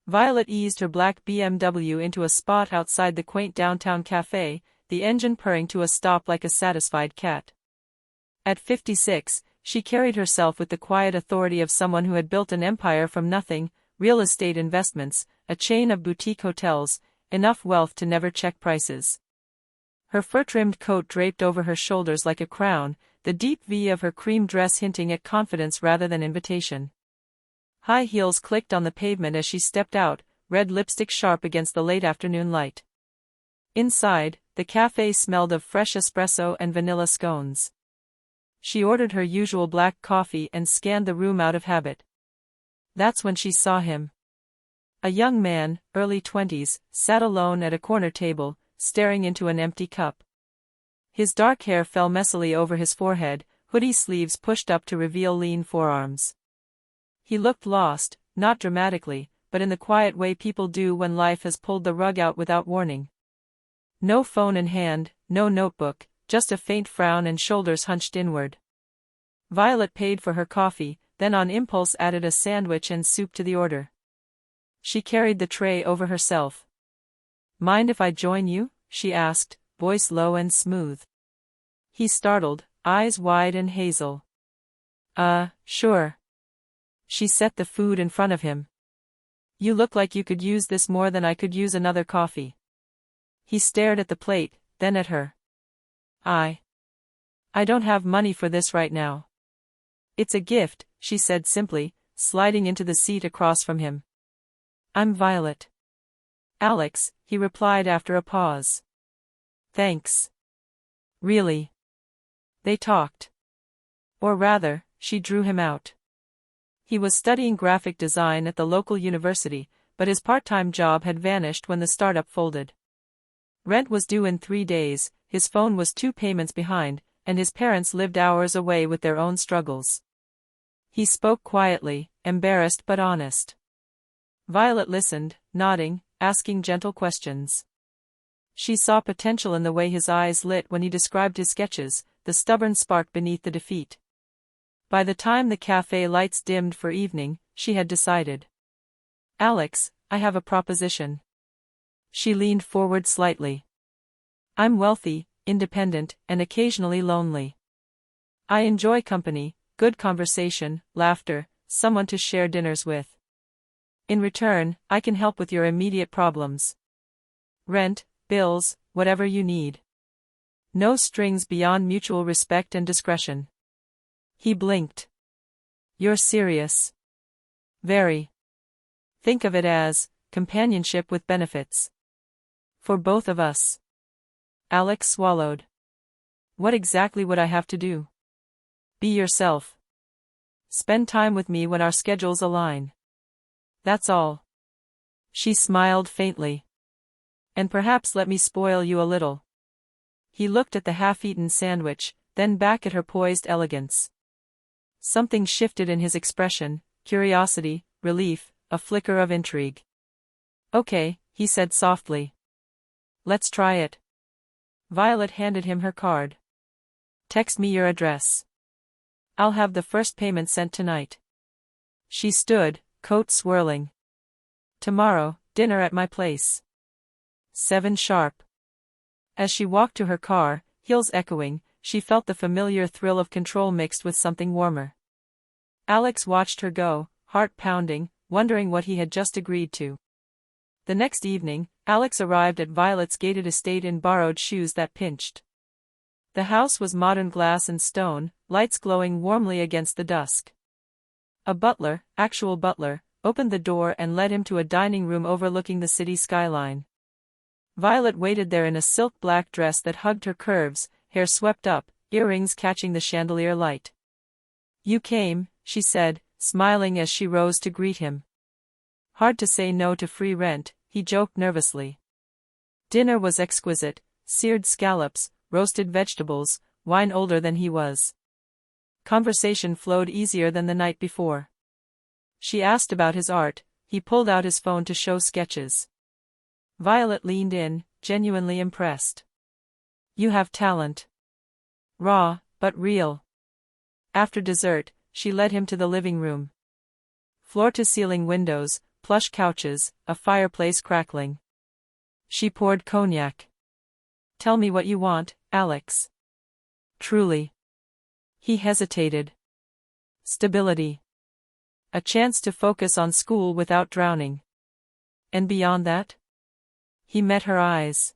Violet eased her black BMW into a spot outside the quaint downtown cafe, the engine purring to a stop like a satisfied cat. At 56, she carried herself with the quiet authority of someone who had built an empire from nothing: real estate investments, a chain of boutique hotels, enough wealth to never check prices. Her fur-trimmed coat draped over her shoulders like a crown, the deep V of her cream dress hinting at confidence rather than invitation. High heels clicked on the pavement as she stepped out, red lipstick sharp against the late afternoon light. Inside, the cafe smelled of fresh espresso and vanilla scones. She ordered her usual black coffee and scanned the room out of habit. That's when she saw him. A young man, early 20s, sat alone at a corner table, staring into an empty cup. His dark hair fell messily over his forehead, hoodie sleeves pushed up to reveal lean forearms. He looked lost, not dramatically, but in the quiet way people do when life has pulled the rug out without warning. No phone in hand, no notebook, just a faint frown and shoulders hunched inward. Violet paid for her coffee, then on impulse added a sandwich and soup to the order. She carried the tray over herself. "Mind if I join you?" she asked, voice low and smooth. He startled, eyes wide and hazel. Sure." She set the food in front of him. "You look like you could use this more than I could use another coffee." He stared at the plate, then at her. I don't have money for this right now." "It's a gift," she said simply, sliding into the seat across from him. "I'm Violet." "Alex," he replied after a pause. "Thanks." "Really?" They talked. Or rather, she drew him out. He was studying graphic design at the local university, but his part-time job had vanished when the startup folded. Rent was due in 3 days, his phone was 2 payments behind, and his parents lived hours away with their own struggles. He spoke quietly, embarrassed but honest. Violet listened, nodding, asking gentle questions. She saw potential in the way his eyes lit when he described his sketches, the stubborn spark beneath the defeat. By the time the cafe lights dimmed for evening, she had decided. "Alex, I have a proposition." She leaned forward slightly. "I'm wealthy, independent, and occasionally lonely. I enjoy company, good conversation, laughter, someone to share dinners with. In return, I can help with your immediate problems. Rent, bills, whatever you need. No strings beyond mutual respect and discretion." He blinked. "You're serious?" "Very. Think of it as companionship with benefits. For both of us." Alex swallowed. "What exactly would I have to do?" "Be yourself. Spend time with me when our schedules align. That's all." She smiled faintly. "And perhaps let me spoil you a little." He looked at the half-eaten sandwich, then back at her poised elegance. Something shifted in his expression: curiosity, relief, a flicker of intrigue. "Okay," he said softly. "Let's try it." Violet handed him her card. "Text me your address. I'll have the first payment sent tonight." She stood, coat swirling. "Tomorrow, dinner at my place. 7 sharp." As she walked to her car, heels echoing, she felt the familiar thrill of control mixed with something warmer. Alex watched her go, heart pounding, wondering what he had just agreed to. The next evening, Alex arrived at Violet's gated estate in borrowed shoes that pinched. The house was modern glass and stone, lights glowing warmly against the dusk. A butler, actual butler, opened the door and led him to a dining room overlooking the city skyline. Violet waited there in a silk black dress that hugged her curves, hair swept up, earrings catching the chandelier light. "You came," she said, smiling as she rose to greet him. "Hard to say no to free rent," he joked nervously. Dinner was exquisite: seared scallops, roasted vegetables, wine older than he was. Conversation flowed easier than the night before. She asked about his art, he pulled out his phone to show sketches. Violet leaned in, genuinely impressed. "You have talent. Raw, but real." After dessert, she led him to the living room. Floor-to-ceiling windows, plush couches, a fireplace crackling. She poured cognac. "Tell me what you want, Alex." "Truly." He hesitated. "Stability. A chance to focus on school without drowning." "And beyond that?" He met her eyes.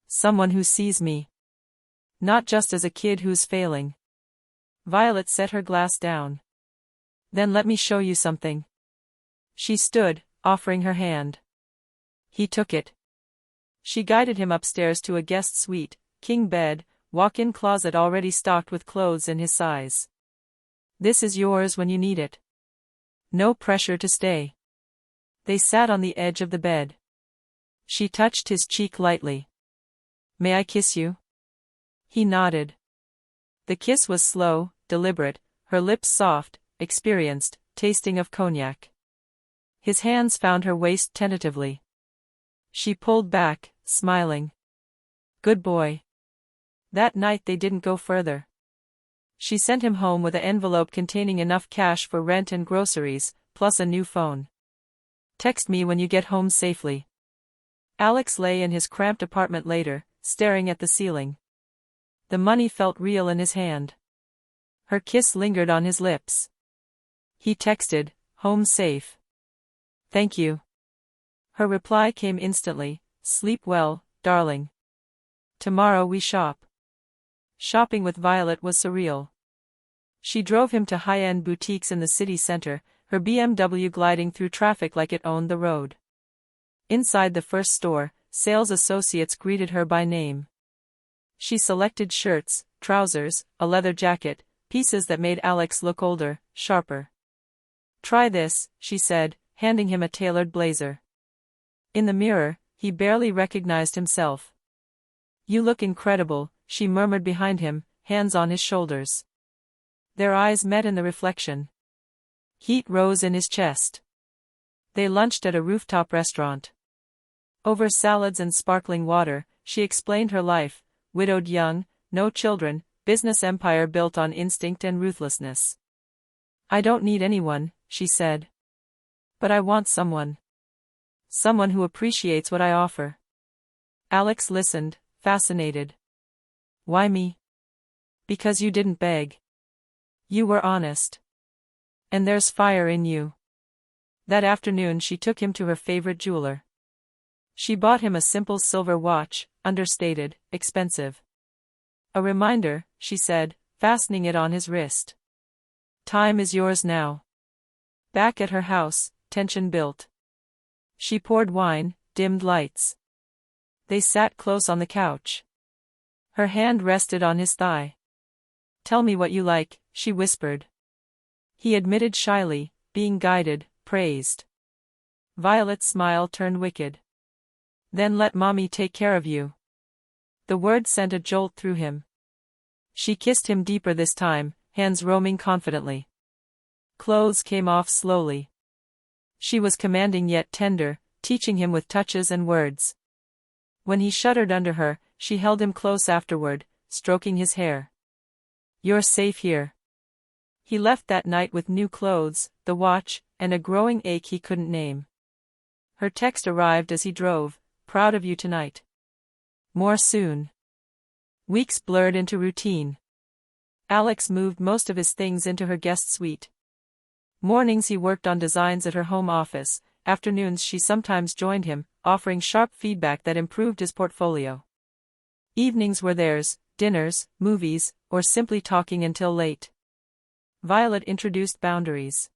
"Someone who sees me. Not just as a kid who's failing." Violet set her glass down. "Then let me show you something." She stood, offering her hand. He took it. She guided him upstairs to a guest suite, king bed, walk-in closet already stocked with clothes in his size. "This is yours when you need it. No pressure to stay." They sat on the edge of the bed. She touched his cheek lightly. "May I kiss you?" He nodded. The kiss was slow, deliberate, her lips soft, experienced, tasting of cognac. His hands found her waist tentatively. She pulled back, smiling. "Good boy." That night they didn't go further. She sent him home with an envelope containing enough cash for rent and groceries, plus a new phone. "Text me when you get home safely." Alex lay in his cramped apartment later, staring at the ceiling. The money felt real in his hand. Her kiss lingered on his lips. He texted, "Home safe." "Thank you." Her reply came instantly, "Sleep well, darling. Tomorrow we shop." Shopping with Violet was surreal. She drove him to high-end boutiques in the city center, her BMW gliding through traffic like it owned the road. Inside the first store, sales associates greeted her by name. She selected shirts, trousers, a leather jacket, pieces that made Alex look older, sharper. "Try this," she said, handing him a tailored blazer. In the mirror, he barely recognized himself. "You look incredible," she murmured behind him, hands on his shoulders. Their eyes met in the reflection. Heat rose in his chest. They lunched at a rooftop restaurant. Over salads and sparkling water, she explained her life, widowed young, no children, business empire built on instinct and ruthlessness. "I don't need anyone," she said. "But I want someone. Someone who appreciates what I offer." Alex listened, fascinated. "Why me?" "Because you didn't beg. You were honest. And there's fire in you." That afternoon she took him to her favorite jeweler. She bought him a simple silver watch, understated, expensive. "A reminder," she said, fastening it on his wrist. "Time is yours now." Back at her house, tension built. She poured wine, dimmed lights. They sat close on the couch. Her hand rested on his thigh. "Tell me what you like," she whispered. He admitted shyly, being guided, praised. Violet's smile turned wicked. "Then let mommy take care of you." The word sent a jolt through him. She kissed him deeper this time, hands roaming confidently. Clothes came off slowly. She was commanding yet tender, teaching him with touches and words. When he shuddered under her, she held him close afterward, stroking his hair. "You're safe here." He left that night with new clothes, the watch, and a growing ache he couldn't name. Her text arrived as he drove, "Proud of you tonight. More soon." Weeks blurred into routine. Alex moved most of his things into her guest suite. Mornings he worked on designs at her home office, afternoons she sometimes joined him, offering sharp feedback that improved his portfolio. Evenings were theirs, dinners, movies, or simply talking until late. Violet introduced boundaries.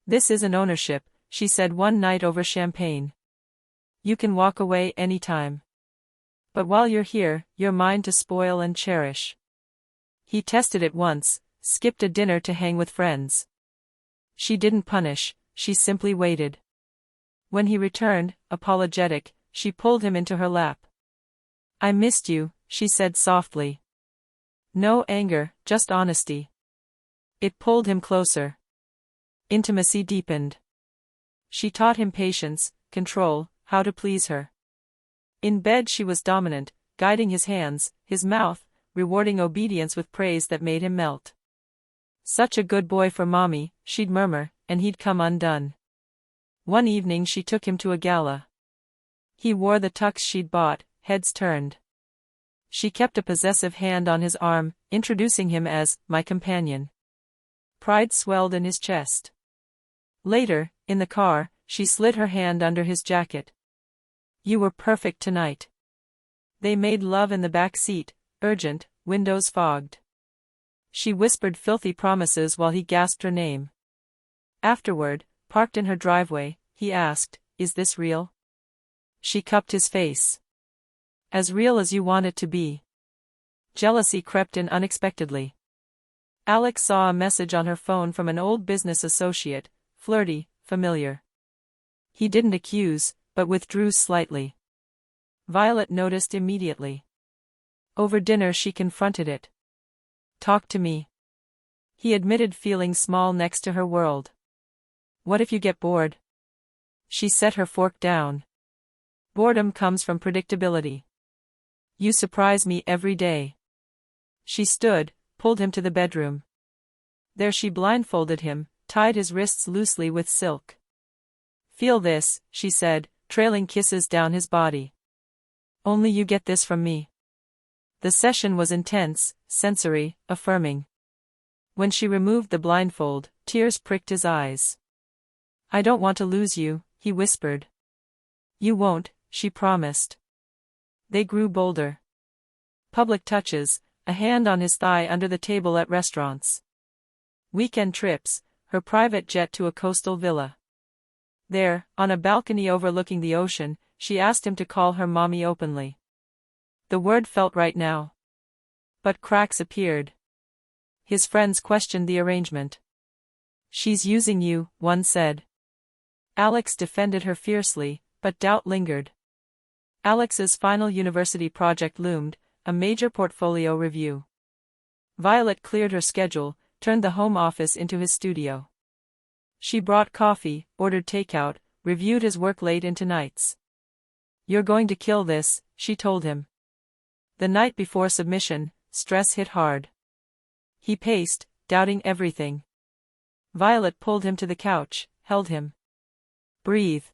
"This isn't ownership," she said one night over champagne. "You can walk away anytime. But while you're here, you're mine to spoil and cherish." He tested it once, skipped a dinner to hang with friends. She didn't punish, she simply waited. When he returned, apologetic, she pulled him into her lap. "I missed you," she said softly. No anger, just honesty. It pulled him closer. Intimacy deepened. She taught him patience, control, how to please her. In bed she was dominant, guiding his hands, his mouth, rewarding obedience with praise that made him melt. "Such a good boy for mommy," she'd murmur, and he'd come undone. One evening she took him to a gala. He wore the tux she'd bought, heads turned. She kept a possessive hand on his arm, introducing him as my companion. Pride swelled in his chest. Later, in the car, she slid her hand under his jacket. You were perfect tonight. They made love in the back seat, urgent, windows fogged. She whispered filthy promises while he gasped her name. Afterward, parked in her driveway, he asked, "Is this real?" She cupped his face. "As real as you want it to be." Jealousy crept in unexpectedly. Alex saw a message on her phone from an old business associate, flirty, familiar. He didn't accuse, but withdrew slightly. Violet noticed immediately. Over dinner she confronted it. "Talk to me." He admitted feeling small next to her world. "What if you get bored?" She set her fork down. "Boredom comes from predictability. You surprise me every day." She stood, pulled him to the bedroom. There she blindfolded him, tied his wrists loosely with silk. "Feel this," she said, trailing kisses down his body. "Only you get this from me." The session was intense, sensory, affirming. When she removed the blindfold, tears pricked his eyes. "I don't want to lose you," he whispered. "You won't," she promised. They grew bolder. Public touches, a hand on his thigh under the table at restaurants. Weekend trips, her private jet to a coastal villa. There, on a balcony overlooking the ocean, she asked him to call her mommy openly. The word felt right now. But cracks appeared. His friends questioned the arrangement. "She's using you," one said. Alex defended her fiercely, but doubt lingered. Alex's final university project loomed, a major portfolio review. Violet cleared her schedule, turned the home office into his studio. She brought coffee, ordered takeout, reviewed his work late into nights. "You're going to kill this," she told him. The night before submission, stress hit hard. He paced, doubting everything. Violet pulled him to the couch, held him. "Breathe.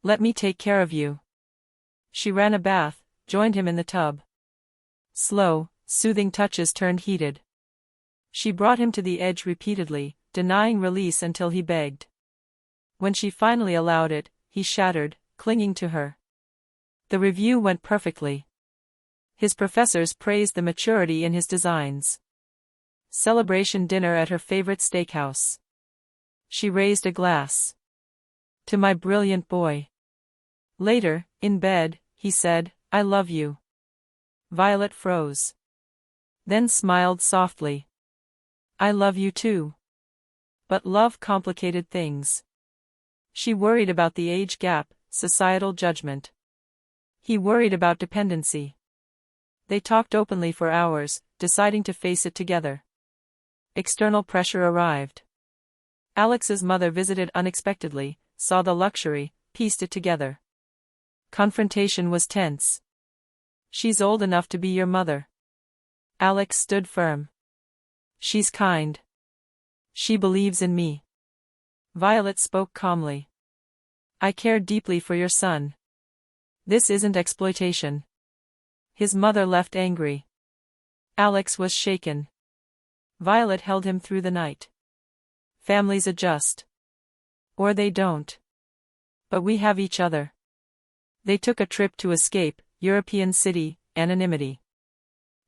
Let me take care of you." She ran a bath, joined him in the tub. Slow, soothing touches turned heated. She brought him to the edge repeatedly, denying release until he begged. When she finally allowed it, he shattered, clinging to her. The review went perfectly. His professors praised the maturity in his designs. Celebration dinner at her favorite steakhouse. She raised a glass. "To my brilliant boy." Later, in bed, he said, "I love you." Violet froze. Then smiled softly. "I love you too." But love complicated things. She worried about the age gap, societal judgment. He worried about dependency. They talked openly for hours, deciding to face it together. External pressure arrived. Alex's mother visited unexpectedly, saw the luxury, pieced it together. Confrontation was tense. "She's old enough to be your mother." Alex stood firm. "She's kind. She believes in me." Violet spoke calmly. "I care deeply for your son. This isn't exploitation." His mother left angry. Alex was shaken. Violet held him through the night. "Families adjust. Or they don't. But we have each other." They took a trip to escape, European city, anonymity.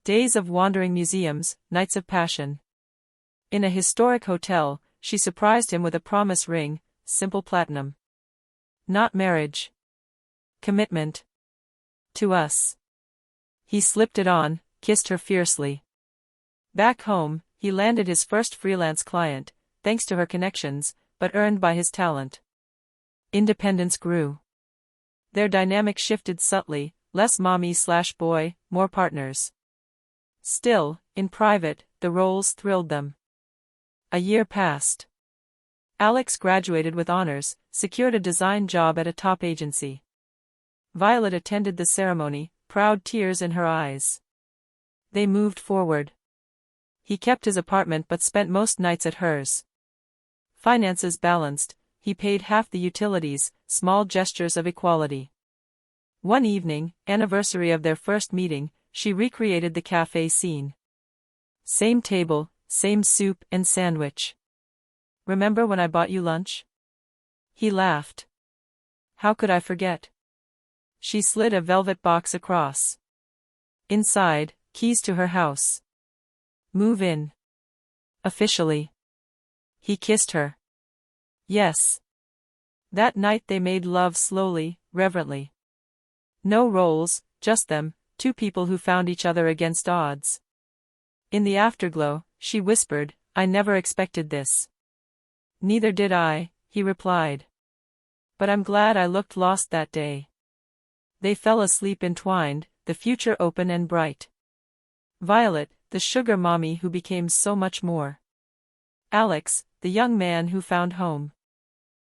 Days of wandering museums, nights of passion. In a historic hotel, she surprised him with a promise ring, simple platinum. Not marriage. Commitment. To us. He slipped it on, kissed her fiercely. Back home, he landed his first freelance client, thanks to her connections, but earned by his talent. Independence grew. Their dynamic shifted subtly, less mommy/boy, more partners. Still, in private, the roles thrilled them. A year passed. Alex graduated with honors, secured a design job at a top agency. Violet attended the ceremony, proud tears in her eyes. They moved forward. He kept his apartment but spent most nights at hers. Finances balanced, he paid half the utilities, small gestures of equality. One evening, anniversary of their first meeting, she recreated the cafe scene. Same table, same soup and sandwich. Remember when I bought you lunch? He laughed. How could I forget? She slid a velvet box across. Inside, keys to her house. Move in. Officially. He kissed her. Yes. That night they made love slowly, reverently. No roles, just them, two people who found each other against odds. In the afterglow, she whispered, I never expected this. Neither did I, he replied. But I'm glad I looked lost that day. They fell asleep entwined, the future open and bright. Violet, the sugar mommy who became so much more. Alex, the young man who found home.